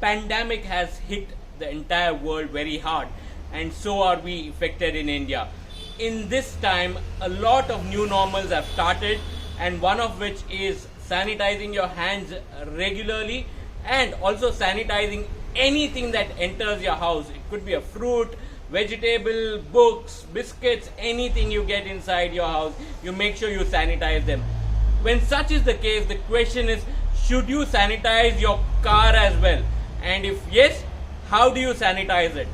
pandemic has hit the entire world very hard, and so are we affected in India. In this time, a lot of new normals have started, and one of which is sanitizing your hands regularly and also sanitizing anything that enters your house. It could be a fruit, vegetable, books, biscuits, anything you get inside your house, you make sure you sanitize them. When such is the case, the question is, should you sanitize your car as well? And if yes, how do you sanitize it?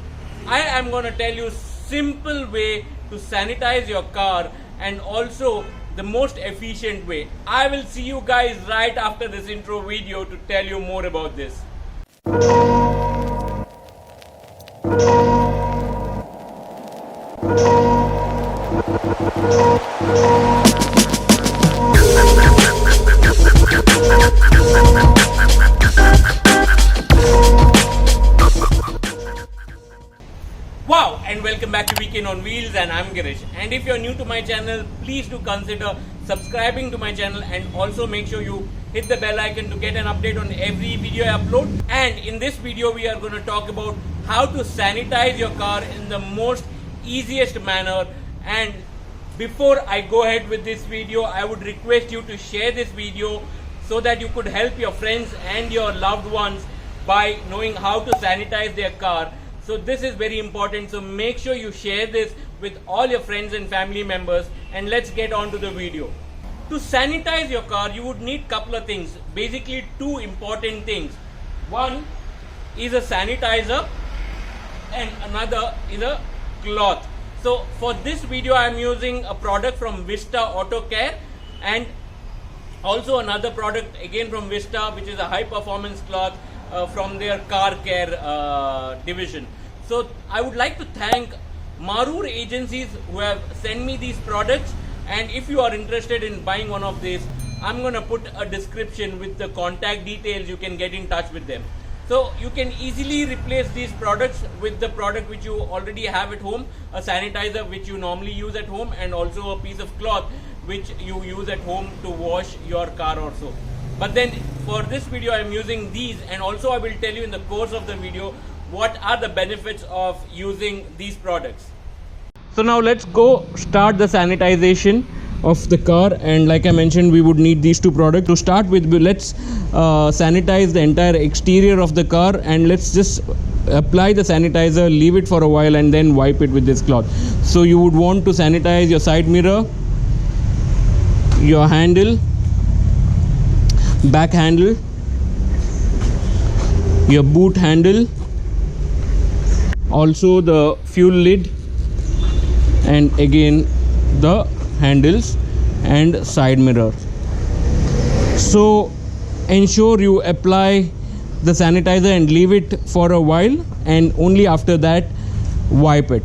I am going to tell you simple way to sanitize your car, and also the most efficient way. I will see you guys right after this intro video to tell you more about this. Wow, and welcome back to Weekend on Wheels, and I'm Girish. And if you're new to my channel, please do consider subscribing to my channel, and also make sure you hit the bell icon to get an update on every video I upload. And in this video, we are going to talk about how to sanitize your car in the most easiest manner. And before I go ahead with this video, I would request you to share this video so that you could help your friends and your loved ones by knowing how to sanitize their car. So this is very important, so make sure you share this with all your friends and family members, and let's get on to the video. To sanitize your car, you would need couple of things, basically two important things. One is a sanitizer and another is a cloth. So for this video, I am using a product from Vista Auto Care, and also another product again from Vista, which is a high performance cloth from their car care division. So I would like to thank Marur agencies who have sent me these products, and if you are interested in buying one of these, I'm going to put a description with the contact details. You can get in touch with them. So you can easily replace these products with the product which you already have at home, a sanitizer which you normally use at home, and also a piece of cloth which you use at home to wash your car or so. But then for this video, I am using these, and also I will tell you in the course of the video what are the benefits of using these products. So now let's go start the sanitization of the car, and like I mentioned, we would need these two products. To start with, let's sanitize the entire exterior of the car, and let's just apply the sanitizer, leave it for a while, and then wipe it with this cloth. So you would want to sanitize your side mirror, your handle, back handle, your boot handle, also the fuel lid, and again the handles and side mirror. So ensure you apply the sanitizer and leave it for a while, and only after that wipe it.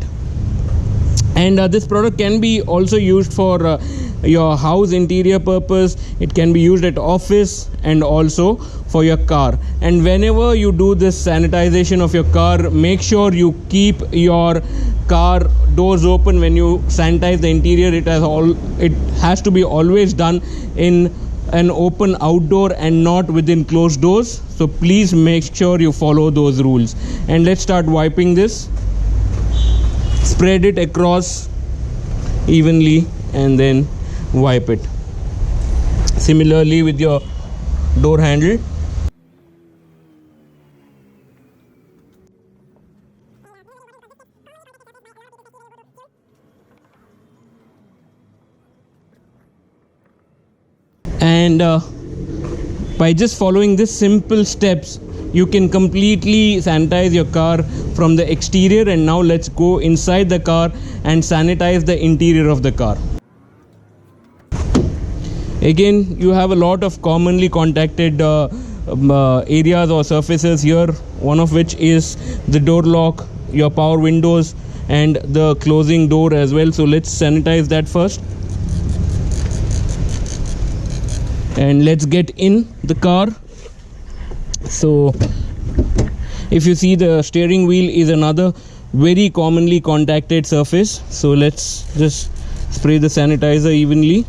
And this product can be also used for your house interior purpose. It can be used at office and also for your car. And whenever you do this sanitization of your car, make sure you keep your car doors open. When you sanitize the interior, it has to be always done in an open outdoor and not within closed doors. So please make sure you follow those rules. And let's start wiping this. Spread it across evenly and then wipe it. Similarly with your door handle. And by just following these simple steps, you can completely sanitize your car from the exterior. And now let's go inside the car and sanitize the interior of the car. Again, you have a lot of commonly contacted areas or surfaces here, one of which is the door lock, your power windows, and the closing door as well. So let's sanitize that first. And let's get in the car. So if you see, the steering wheel is another very commonly contacted surface. So let's just spray the sanitizer evenly.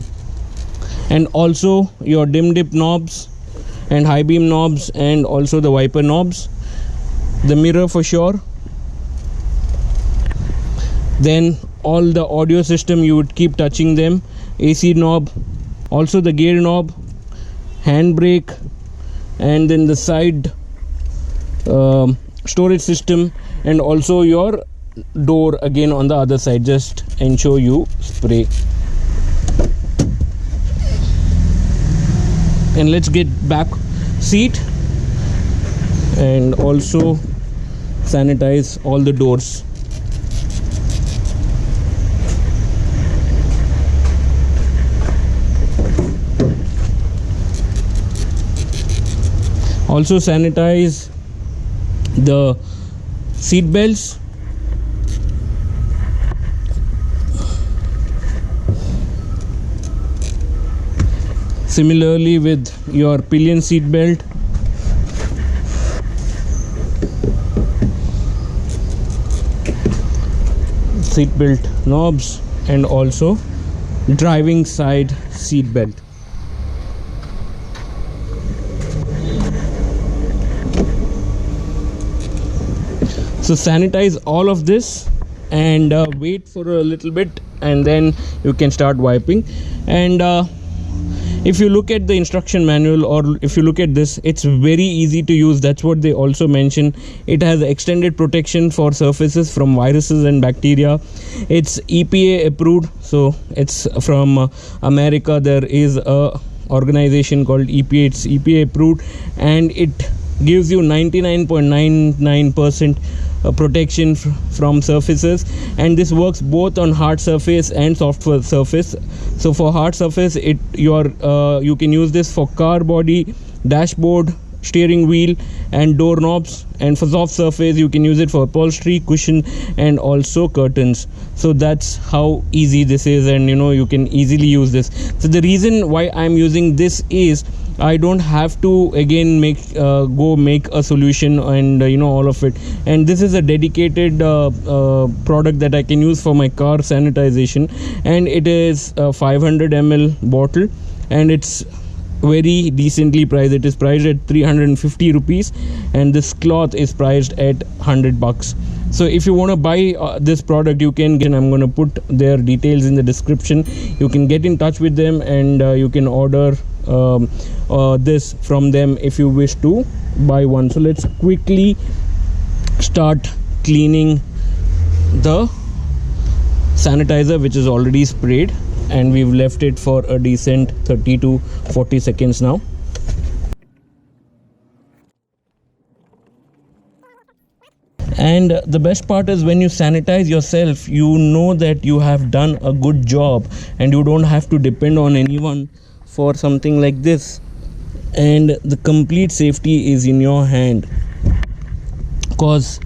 And also your dim dip knobs and high beam knobs, and also the wiper knobs. the mirror for sure, then all the audio system, you would keep touching them, AC knob, also the gear knob, handbrake, and then the side storage system, and also your door again on the other side. Just ensure you spray. And let's get back seat and also sanitize all the doors. Also sanitize the seat belts. Similarly with your pillion seat belt. Seat belt knobs, and also driving side seat belt. So sanitize all of this and wait for a little bit, and then you can start wiping. And if you look at the instruction manual, or if you look at this, it's very easy to use. That's what they also mention. It has extended protection for surfaces from viruses and bacteria. It's EPA approved, so it's from America. There is a organization called EPA. It's EPA approved, and it gives you 99.99% protection from surfaces, and this works both on hard surface and soft surface. So for hard surface, you can use this for car body, dashboard, steering wheel, and doorknobs, and for soft surface you can use it for upholstery, cushion, and also curtains. So that's how easy this is, and you can easily use this. So the reason why I'm using this is I don't have to again make a solution and all of it. And this is a dedicated product that I can use for my car sanitization, and it is a 500 ml bottle, and it's very decently priced. It is priced at 350 rupees, and this cloth is priced at 100 bucks. So if you want to buy this product, you can get, I'm going to put their details in the description. You can get in touch with them, and you can order this from them if you wish to buy one. So let's quickly start cleaning the sanitizer, which is already sprayed, and we've left it for a decent 30 to 40 seconds now. And the best part is when you sanitize yourself, you know that you have done a good job, and you don't have to depend on anyone for something like this, and the complete safety is in your hand, because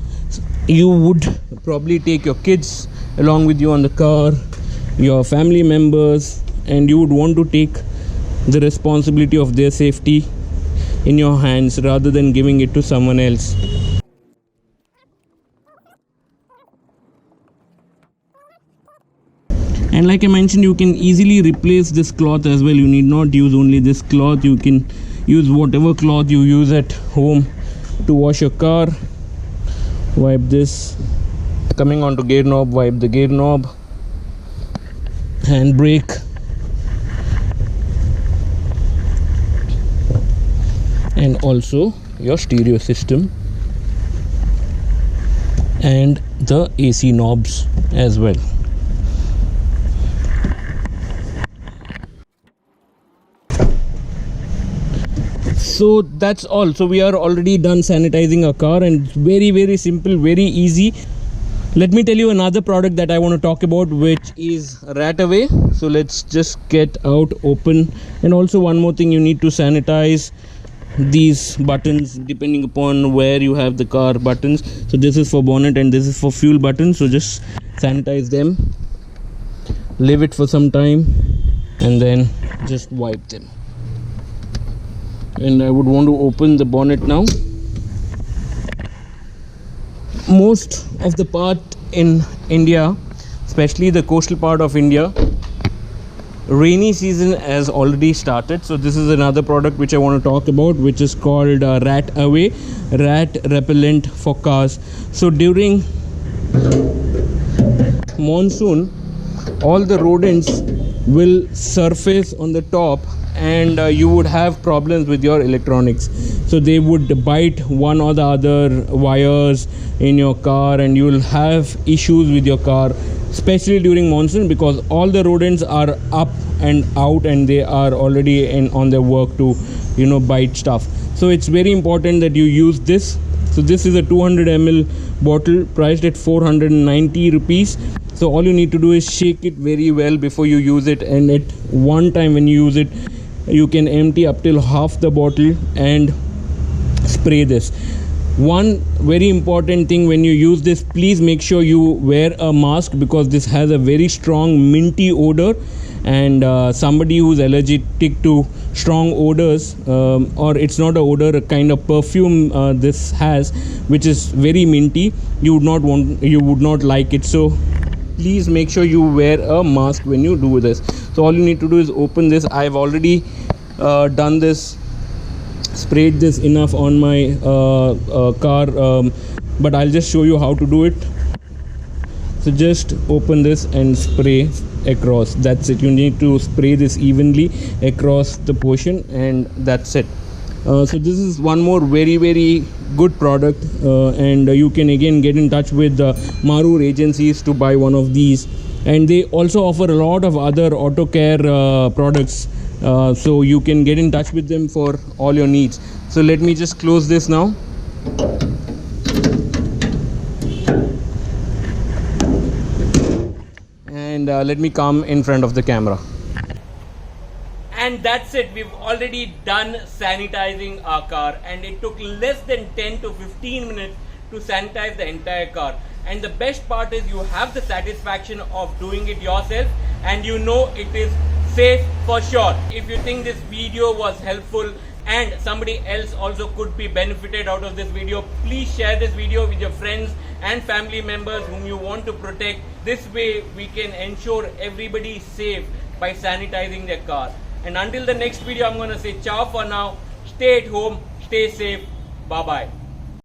you would probably take your kids along with you on the car, your family members, and you would want to take the responsibility of their safety in your hands rather than giving it to someone else. And like I mentioned, you can easily replace this cloth as well. You need not use only this cloth. You can use whatever cloth you use at home to wash your car. Wipe this. Coming on to gear knob, wipe the gear knob, handbrake, and also your stereo system and the AC knobs as well. So that's all. So we are already done sanitizing our car, and it's very, very simple, very easy. Let me tell you another product that I want to talk about, which is RatAway. So let's just get out, open. And also one more thing, you need to sanitize these buttons depending upon where you have the car buttons. So this is for bonnet and this is for fuel buttons. So just sanitize them, leave it for some time, and then just wipe them. And I would want to open the bonnet now. Most of the part in India, especially the coastal part of India, rainy season has already started, so this is another product which I want to talk about, which is called Rat Away, rat repellent for cars. So during monsoon, all the rodents will surface on the top, and you would have problems with your electronics. So they would bite one or the other wires in your car, and you will have issues with your car, especially during monsoon, because all the rodents are up and out, and they are already on their work to bite stuff. So it's very important that you use this. So this is a 200 ml bottle priced at 490 rupees. So all you need to do is shake it very well before you use it, and at one time when you use it, you can empty up till half the bottle and spray this. One very important thing, when you use this, please make sure you wear a mask, because this has a very strong minty odor, and somebody who's allergic to strong odors, or it's not a odor, a kind of perfume this has, which is very minty, you would not like it. So please make sure you wear a mask when you do this. So all you need to do is open this. I've already done this, sprayed this enough on my car, but I'll just show you how to do it. So just open this and spray across. That's it. You need to spray this evenly across the portion, and that's it. So this is one more very, very good product, and you can again get in touch with Marur agencies to buy one of these, and they also offer a lot of other auto care products, so you can get in touch with them for all your needs. So let me just close this now. And let me come in front of the camera. And that's it. We've already done sanitizing our car, and it took less than 10 to 15 minutes to sanitize the entire car. And the best part is you have the satisfaction of doing it yourself, and you know it is safe for sure. If you think this video was helpful and somebody else also could be benefited out of this video, please share this video with your friends and family members whom you want to protect. This way we can ensure everybody is safe by sanitizing their car. And until the next video, I'm going to say ciao for now. Stay at home, stay safe. Bye bye.